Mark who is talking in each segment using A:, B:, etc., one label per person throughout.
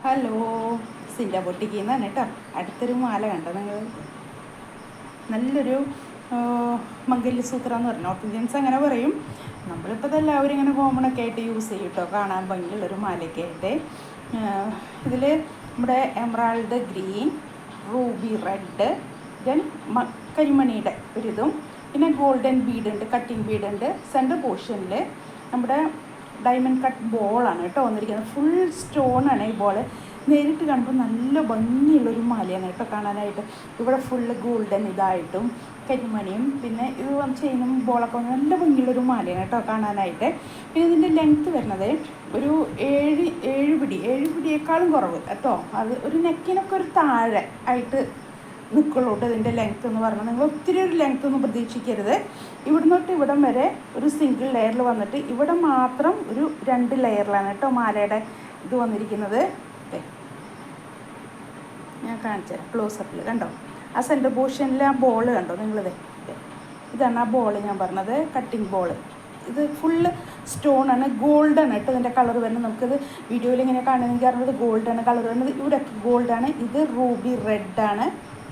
A: Hello, സിൻ്റെ പൊട്ടിക്ക് നിന്നാണ് കേട്ടോ. അടുത്തൊരു മാല കണ്ടോ നിങ്ങൾ? നല്ലൊരു മംഗല്യസൂത്രം എന്ന് പറഞ്ഞു, നോർത്ത് ഇന്ത്യൻസ് അങ്ങനെ പറയും. നമ്മളിപ്പോൾ ഇതെല്ലാവരും ഇങ്ങനെ കോമണൊക്കെ ആയിട്ട് യൂസ് ചെയ്യും കേട്ടോ, കാണാൻ ഭംഗിയുള്ളൊരു മാലയൊക്കെ ആയിട്ട്. ഇതിൽ നമ്മുടെ emerald green, ruby red, then കരിമണിയുടെ ഒരിതും, പിന്നെ ഗോൾഡൻ ബീഡ് ഉണ്ട്, കട്ടിങ് ബീഡ് ഉണ്ട്. സെൻറ്റർ പോർഷനിൽ നമ്മുടെ ഡയമണ്ട് കട്ട് ബോളാണ് കേട്ടോ വന്നിരിക്കുന്നത്. ഫുൾ സ്റ്റോണാണ് ഈ ബോൾ. നേരിട്ട് കാണുമ്പോൾ നല്ല ഭംഗിയുള്ളൊരു മാലയാണ് കേട്ടോ കാണാനായിട്ട്. ഇവിടെ ഫുള്ള് ഗോൾഡൻ ഇതായിട്ടും കരിമണിയും പിന്നെ ഇത് ചെയിനും ബോളൊക്കെ വന്ന് നല്ല ഭംഗിയുള്ളൊരു മാലയാണ് കേട്ടോ കാണാനായിട്ട്. പിന്നെ ഇതിൻ്റെ ലെങ്ത്ത് വരുന്നത് ഒരു ഏഴ് പിടിയേക്കാളും കുറവ് കേട്ടോ. അത് ഒരു നെക്കിനൊക്കെ ഒരു താഴെ ആയിട്ട് നിൽക്കുള്ളൂ കേട്ടോ ഇതിൻ്റെ ലെങ്ത്ത് എന്ന് പറഞ്ഞാൽ. നിങ്ങൾ ഒത്തിരി ഒരു ലെങ്ത്ത് ഒന്നും പ്രതീക്ഷിക്കരുത്. ഇവിടുന്ന് തൊട്ട് ഇവിടം വരെ ഒരു സിംഗിൾ ലെയറിൽ വന്നിട്ട് ഇവിടെ മാത്രം ഒരു 2 ലെയറിലാണ് കേട്ടോ മാലയുടെ ഇത് വന്നിരിക്കുന്നത്. ഞാൻ കാണിച്ചുതരാം ക്ലോസപ്പിൽ. കണ്ടോ ആ സെൻറ്റർ പോർഷനിൽ ആ ബോൾ കണ്ടോ നിങ്ങളിത്? ഇതാണ് ആ ബോൾ ഞാൻ പറഞ്ഞത്, കട്ടിങ് ബോൾ. ഇത് ഫുള്ള് സ്റ്റോണാണ്, ഗോൾഡാണ് കേട്ടോ ഇതിൻ്റെ കളർ വരുന്നത്. നമുക്കിത് വീഡിയോയിൽ ഇങ്ങനെ കാണുന്നെങ്കിൽ അറിഞ്ഞത് ഗോൾഡാണ് കളർ വരുന്നത്. ഇവിടെ ഗോൾഡാണ്. ഇത് റൂബി റെഡാണ്.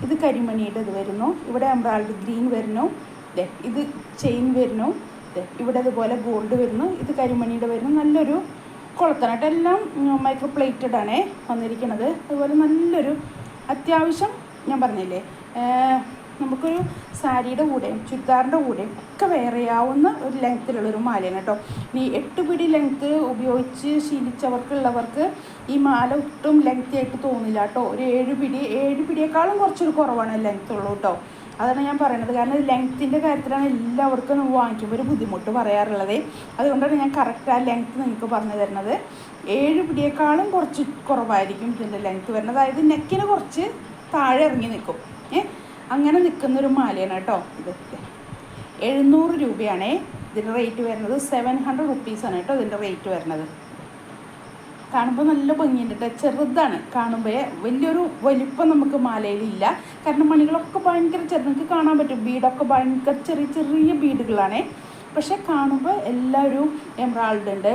A: ഇത് കരിമണിയുടെ ഇത് വരുന്നു. ഇവിടെ എമറാൾഡ് ഗ്രീൻ വരുന്നു. ഇത് ചെയിൻ വരുന്നു. ഇവിടെ ഇതുപോലെ ഗോൾഡ് വരുന്നു. ഇത് കരിമണിയുടെ വരുന്നു. നല്ലൊരു കൊളുത്തനായിട്ട് എല്ലാം മൈക്രോ പ്ലേറ്റഡ് ആണ് വന്നിരിക്കുന്നത്. അതുപോലെ നല്ലൊരു അത്യാവശ്യം ഞാൻ പറഞ്ഞില്ലേ, നമുക്കൊരു സാരിയുടെ കൂടെയും ചുരിദാറിൻ്റെ കൂടെയും ഒക്കെ വെയർ ചെയ്യാവുന്ന ഒരു ലെങ്ത്തിലുള്ളൊരു മാലയാണ് കേട്ടോ. ഇനി 8 പിടി ലെങ്ത്ത് ഉപയോഗിച്ച് ശീലിച്ചവർക്കുള്ളവർക്ക് ഈ മാല ഒട്ടും ലെങ്ത്തി ആയിട്ട് തോന്നില്ല കേട്ടോ. ഒരു 7 പിടിയേക്കാളും കുറച്ചൊരു കുറവാണ് ലെങ്ത്ത് ഉള്ളൂ കേട്ടോ. അതാണ് ഞാൻ പറയുന്നത്. കാരണം ലെങ്ത്തിൻ്റെ കാര്യത്തിലാണ് എല്ലാവർക്കും നമ്മൾ വാങ്ങിക്കുമ്പോൾ ഒരു ബുദ്ധിമുട്ട് പറയാറുള്ളത്. അതുകൊണ്ടാണ് ഞാൻ കറക്റ്റ് ആ ലെങ്ത്ത് നിങ്ങൾക്ക് പറഞ്ഞു തരുന്നത്. 7 പിടിയേക്കാളും കുറച്ച് കുറവായിരിക്കും ഇതിൻ്റെ ലെങ്ത്ത് വരുന്നത്. അതായത് നെക്കിന് കുറച്ച് താഴെ ഇറങ്ങി നിൽക്കും. അങ്ങനെ നിൽക്കുന്നൊരു മാലയാണ് കേട്ടോ ഇത്. 700 രൂപയാണേ ഇതിൻ്റെ റേറ്റ് വരുന്നത്. 700 റുപ്പീസാണ് കേട്ടോ ഇതിൻ്റെ റേറ്റ് വരുന്നത്. കാണുമ്പോൾ നല്ല ഭംഗിയുണ്ട് കേട്ടോ. ചെറുതാണ് കാണുമ്പോൾ, വലിയൊരു വലിപ്പം നമുക്ക് മാലയിലില്ല. കാരണം മണികളൊക്കെ ഭയങ്കര ചെറുത്, നിങ്ങൾക്ക് കാണാൻ പറ്റും. ബീഡൊക്കെ ഭയങ്കര ചെറിയ ബീഡുകളാണ്. പക്ഷേ കാണുമ്പോൾ എല്ലാവരും എമറാൾഡ് ഉണ്ട്,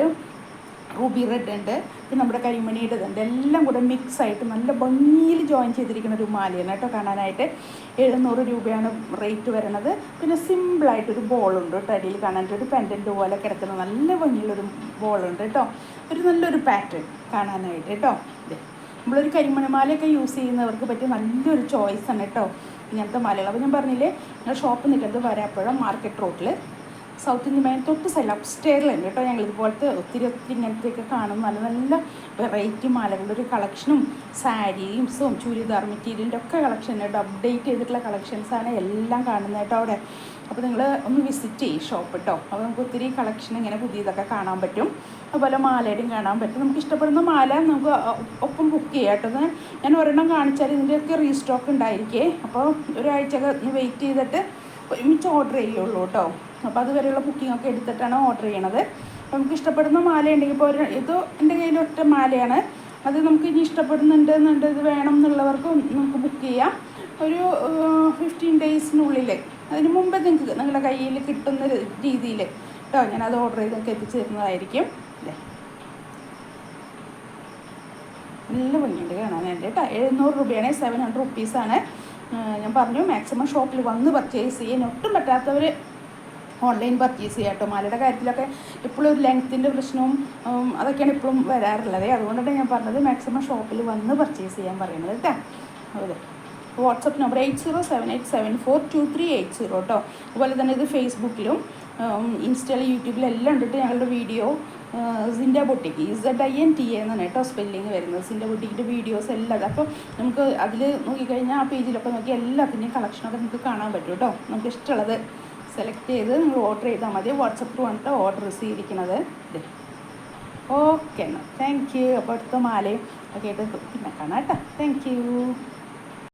A: റൂബി റെഡ് ഉണ്ട്, പിന്നെ നമ്മുടെ കരിമണിയുടെ ഇതുണ്ട്. എല്ലാം കൂടെ മിക്സായിട്ട് നല്ല ഭംഗിയിൽ ജോയിൻ ചെയ്തിരിക്കുന്ന ഒരു മാലയാണ് കേട്ടോ കാണാനായിട്ട്. 700 രൂപയാണ് റേറ്റ് വരുന്നത്. പിന്നെ സിമ്പിളായിട്ടൊരു ബോളുണ്ട് കേട്ടോ അടിയിൽ കാണാനായിട്ട്. ഒരു പെൻഡൻറ്റ് പോലെ കിടക്കുന്ന നല്ല ഭംഗിയുള്ളൊരു ബോളുണ്ട് കേട്ടോ. ഒരു നല്ലൊരു പാറ്റേൺ കാണാനായിട്ട് കേട്ടോ. നമ്മളൊരു കരിമണി മാലയൊക്കെ യൂസ് ചെയ്യുന്നവർക്ക് പറ്റിയ നല്ലൊരു ചോയ്സാണ് കേട്ടോ ഇങ്ങനത്തെ മാലകൾ. അപ്പോൾ ഞാൻ പറഞ്ഞില്ലേ, ഞങ്ങൾ ഷോപ്പ് നിൽക്കുന്നത് വരാപ്പുഴ മാർക്കറ്റ് റോഡിൽ സൗത്ത് ഇന്ത്യൻ ബാങ്ക് തൊട്ട് സൈഡിൽ അപ്സ്റ്റെയറിലുണ്ട് കേട്ടോ. ഞങ്ങൾ ഇതുപോലത്തെ ഒത്തിരി ഇങ്ങനത്തെയൊക്കെ കാണും. നല്ല വെറൈറ്റി മാലകളുടെ ഒരു കളക്ഷനും സാരീസും ചുരിദാർ മെറ്റീരിയലിൻ്റെ ഒക്കെ കളക്ഷൻ കേട്ടോ. അപ്ഡേറ്റ് ചെയ്തിട്ടുള്ള കളക്ഷൻസാണ് എല്ലാം കാണുന്നത് കേട്ടോ അവിടെ. അപ്പോൾ നിങ്ങൾ ഒന്ന് വിസിറ്റ് ചെയ്യും ഷോപ്പ് കേട്ടോ. അപ്പോൾ നമുക്ക് ഒത്തിരി കളക്ഷൻ ഇങ്ങനെ പുതിയതൊക്കെ കാണാൻ പറ്റും. അതുപോലെ മാലയുടെയും കാണാൻ പറ്റും. നമുക്ക് ഇഷ്ടപ്പെടുന്ന മാല നമുക്ക് ഒപ്പം ബുക്ക് ചെയ്യാം കേട്ടോ. ഞാൻ ഒരെണ്ണം കാണിച്ചാൽ ഇതിൻ്റെയൊക്കെ റീസ്റ്റോക്ക് ഉണ്ടായിരിക്കേ. അപ്പോൾ ഒരാഴ്ച വെയിറ്റ് ചെയ്തിട്ട് ഒരുമിച്ച് ഓർഡർ ചെയ്യുള്ളൂ കേട്ടോ. അപ്പോൾ അതുവരെയുള്ള ബുക്കിംഗ് ഒക്കെ എടുത്തിട്ടാണ് ഓർഡർ ചെയ്യണത്. അപ്പോൾ നമുക്ക് ഇഷ്ടപ്പെടുന്ന മാല ഉണ്ടെങ്കിൽ ഇപ്പോൾ ഇത് എൻ്റെ കയ്യിൽ ഒറ്റ മാലയാണ്. അത് നമുക്ക് ഇനി ഇഷ്ടപ്പെടുന്നുണ്ട് ഇത് വേണം എന്നുള്ളവർക്ക് നമുക്ക് ബുക്ക് ചെയ്യാം. ഒരു 15 ഡേയ്സിനുള്ളിൽ, അതിന് മുമ്പേ നിങ്ങൾക്ക് നിങ്ങളുടെ കയ്യിൽ കിട്ടുന്ന രീതിയിൽ കേട്ടോ ഞാനത് ഓർഡർ ചെയ്തൊക്കെ എത്തിച്ച് തരുന്നതായിരിക്കും. അല്ലേ, നല്ല ഭംഗിയുണ്ട് കാണാനായിട്ട് കേട്ടോ. 700 രൂപയാണ്, 700 റുപ്പീസാണ്. ഞാൻ പറഞ്ഞു മാക്സിമം ഷോപ്പിൽ വന്ന് പർച്ചേസ് ചെയ്യാൻ. ഒട്ടും പറ്റാത്തവർ ഓൺലൈൻ പർച്ചേസ് ചെയ്യാം കേട്ടോ. മാലയുടെ കാര്യത്തിലൊക്കെ ഇപ്പോഴും ഒരു ലെങ്ത്തിൻ്റെ പ്രശ്നവും അതൊക്കെയാണ് ഇപ്പോഴും വരാറുള്ളത്. അതുകൊണ്ടാണ് ഞാൻ പറഞ്ഞത് മാക്സിമം ഷോപ്പിൽ വന്ന് പർച്ചേസ് ചെയ്യാൻ പറയുന്നത് കേട്ടോ. അതെ, വാട്സപ്പ് നമ്പർ 8078742380 കേട്ടോ. അതുപോലെ തന്നെ ഇത് ഫേസ്ബുക്കിലും ഇൻസ്റ്റയിലും യൂട്യൂബിലും എല്ലാം ഉണ്ടിട്ട് ഞങ്ങളുടെ വീഡിയോ സിൻ്റെ ബൊട്ടിക്ക് ZINTA എന്നാണ് കേട്ടോ സ്പെല്ലിങ് വരുന്നത്. സിൻ്റെ ബൊട്ടിക്കിൻ്റെ വീഡിയോസ് എല്ലാം. അപ്പോൾ നമുക്ക് അതിൽ നോക്കിക്കഴിഞ്ഞാൽ ആ പേജിലൊക്കെ നോക്കി എല്ലാത്തിൻ്റെയും കളക്ഷനൊക്കെ നമുക്ക് കാണാൻ പറ്റും കേട്ടോ. നമുക്ക് ഇഷ്ടമുള്ളത് സെലക്ട് ചെയ്ത് നിങ്ങൾ ഓർഡർ ചെയ്താൽ മതി. വാട്സപ്പിൽ വന്നിട്ട് ഓർഡർ റിസീവ് ചെയ്തിരിക്കുന്നത്. ഓക്കെ എന്നാൽ താങ്ക് യു. അപ്പോൾ അടുത്ത മാലയും ഒക്കെ ആയിട്ട് പിന്നെ കാണാം കേട്ടോ. Thank you.